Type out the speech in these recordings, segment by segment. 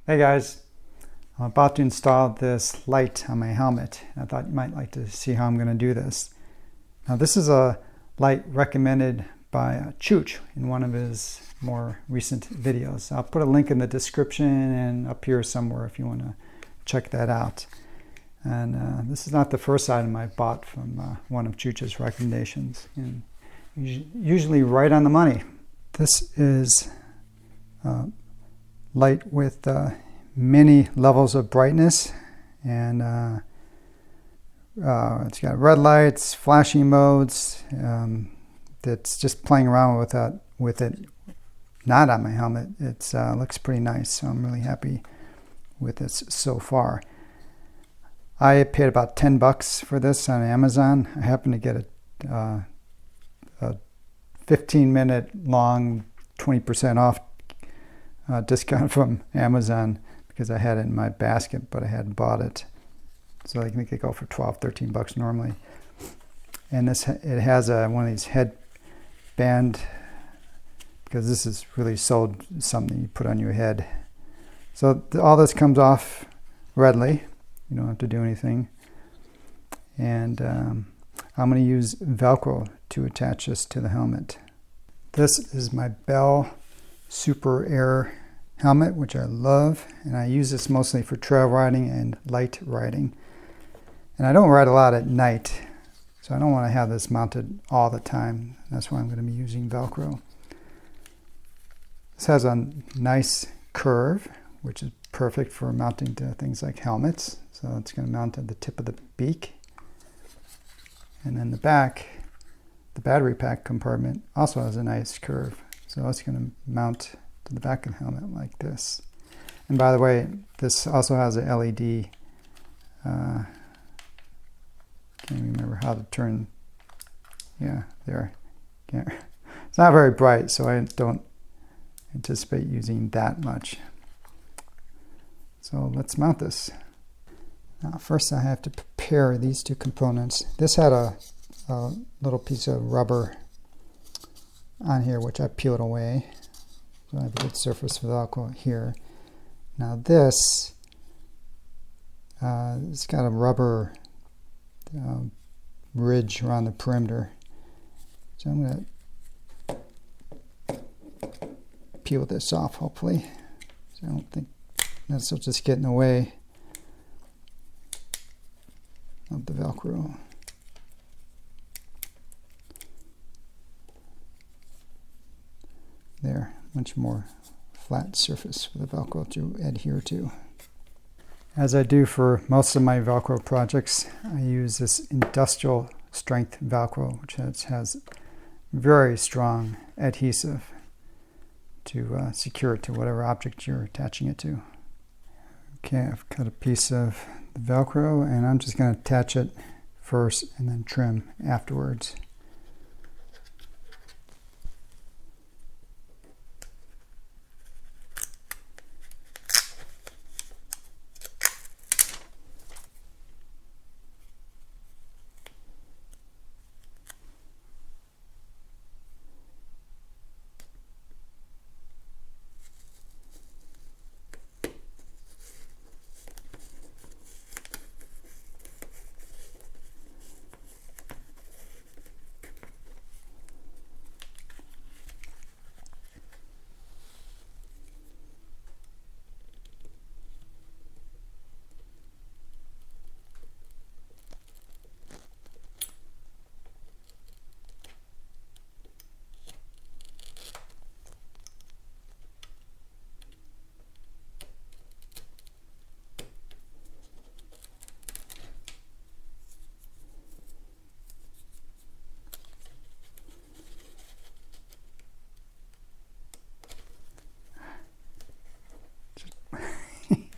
Hey guys, I'm about to install this light on my helmet. I thought you might like to see how I'm going to do this. Now this is a light recommended by Chooch in one of his more recent videos. I'll put a link in the description and up here somewhere if you want to check that out. And this is not the first item I bought from one of Chooch's recommendations, and usually right on the money. This is light with many levels of brightness, and it's got red lights, flashing modes. That's just playing around with it not on my helmet. It looks pretty nice, so I'm really happy with this so far. I paid about $10 for this on Amazon. I happened to get a 15-minute long 20% off discount from Amazon because I had it in my basket, but I hadn't bought it. So I think they go for $12-13 normally. And it has one of these headband, because this is really sold something you put on your head. So all this comes off readily. You don't have to do anything. And I'm going to use Velcro to attach this to the helmet. This is my Bell Super Air helmet, which I love, and I use this mostly for trail riding and light riding. And I don't ride a lot at night, so I don't want to have this mounted all the time. That's why I'm going to be using Velcro. This has a nice curve, which is perfect for mounting to things like helmets. So it's going to mount at the tip of the beak. And then the back, the battery pack compartment also has a nice curve. So it's going to mount to the back of the helmet like this. And by the way, this also has a LED. Can't remember how to turn. Yeah, there. It's not very bright, so I don't anticipate using that much. So let's mount this. Now first I have to prepare these two components. This had a little piece of rubber on here which I peeled away. So I have a good surface for Velcro here. Now this, it's got a rubber ridge around the perimeter. So I'm going to peel this off hopefully. So I don't think this will just get in the way of the Velcro. There, much more flat surface for the Velcro to adhere to. As I do for most of my Velcro projects, I use this industrial strength Velcro, which has very strong adhesive to secure it to whatever object you're attaching it to. Okay, I've cut a piece of the Velcro and I'm just going to attach it first and then trim afterwards.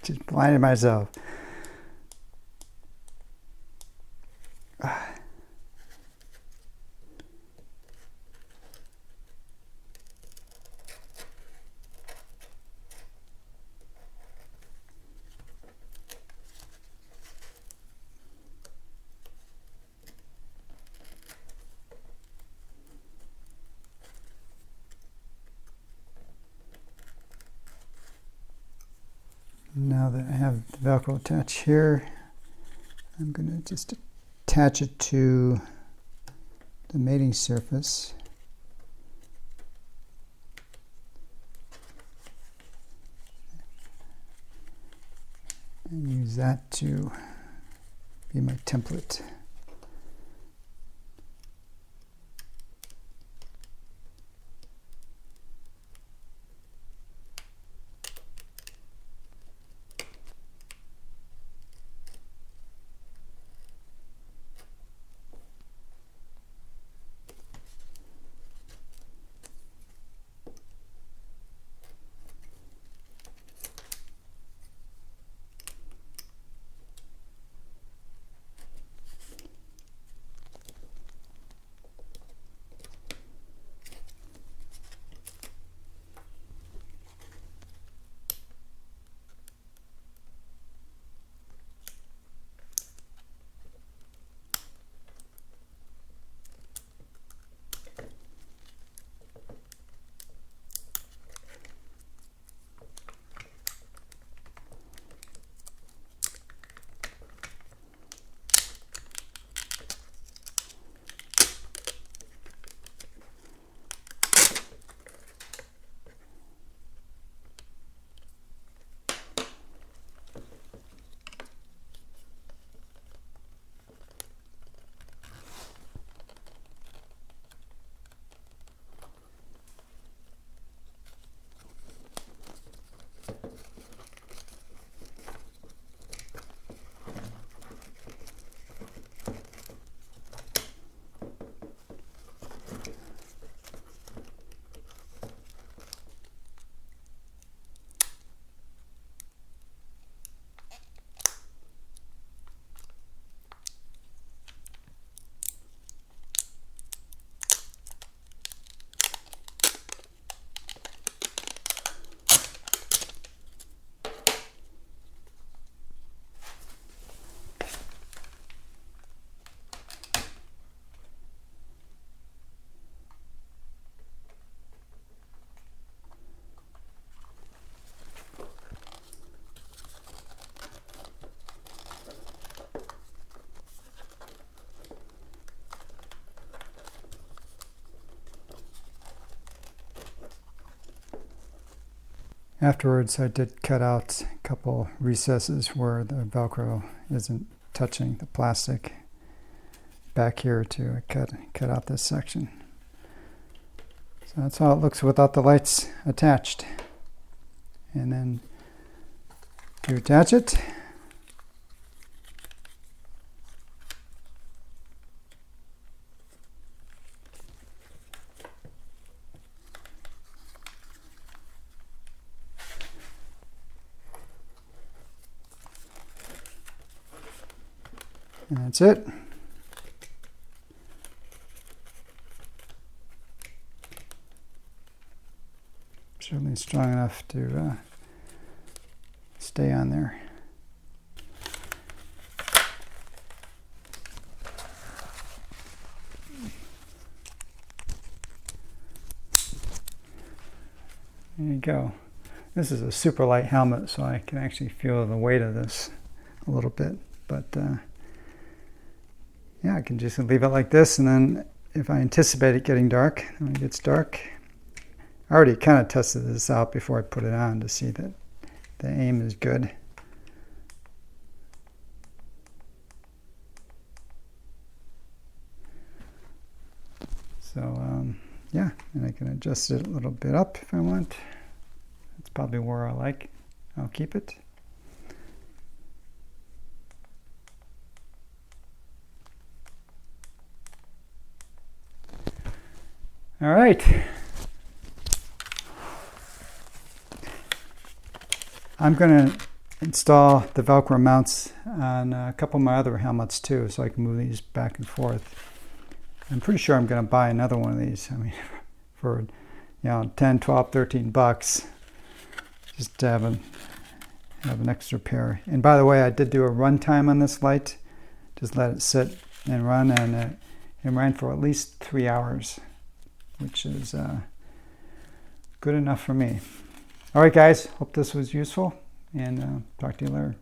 Just blinded myself. Now that I have the Velcro attached here, I'm going to just attach it to the mating surface. And use that to be my template. Afterwards, I did cut out a couple recesses where the Velcro isn't touching the plastic back here to cut out this section. So that's how it looks without the lights attached. And then you attach it. And that's it. Certainly strong enough to stay on there. There you go. This is a super light helmet, so I can actually feel the weight of this a little bit. But yeah, I can just leave it like this, and then if I anticipate it getting dark, when it gets dark, I already kind of tested this out before I put it on to see that the aim is good. So yeah, and I can adjust it a little bit up if I want. That's probably where I'll keep it. All right. I'm going to install the Velcro mounts on a couple of my other helmets too, so I can move these back and forth. I'm pretty sure I'm going to buy another one of these. I mean, for 10, 12, 13 bucks, just to have an extra pair. And by the way, I did do a run time on this light. Just let it sit and run, and it ran for at least 3 hours, which is good enough for me. All right, guys, hope this was useful. and talk to you later.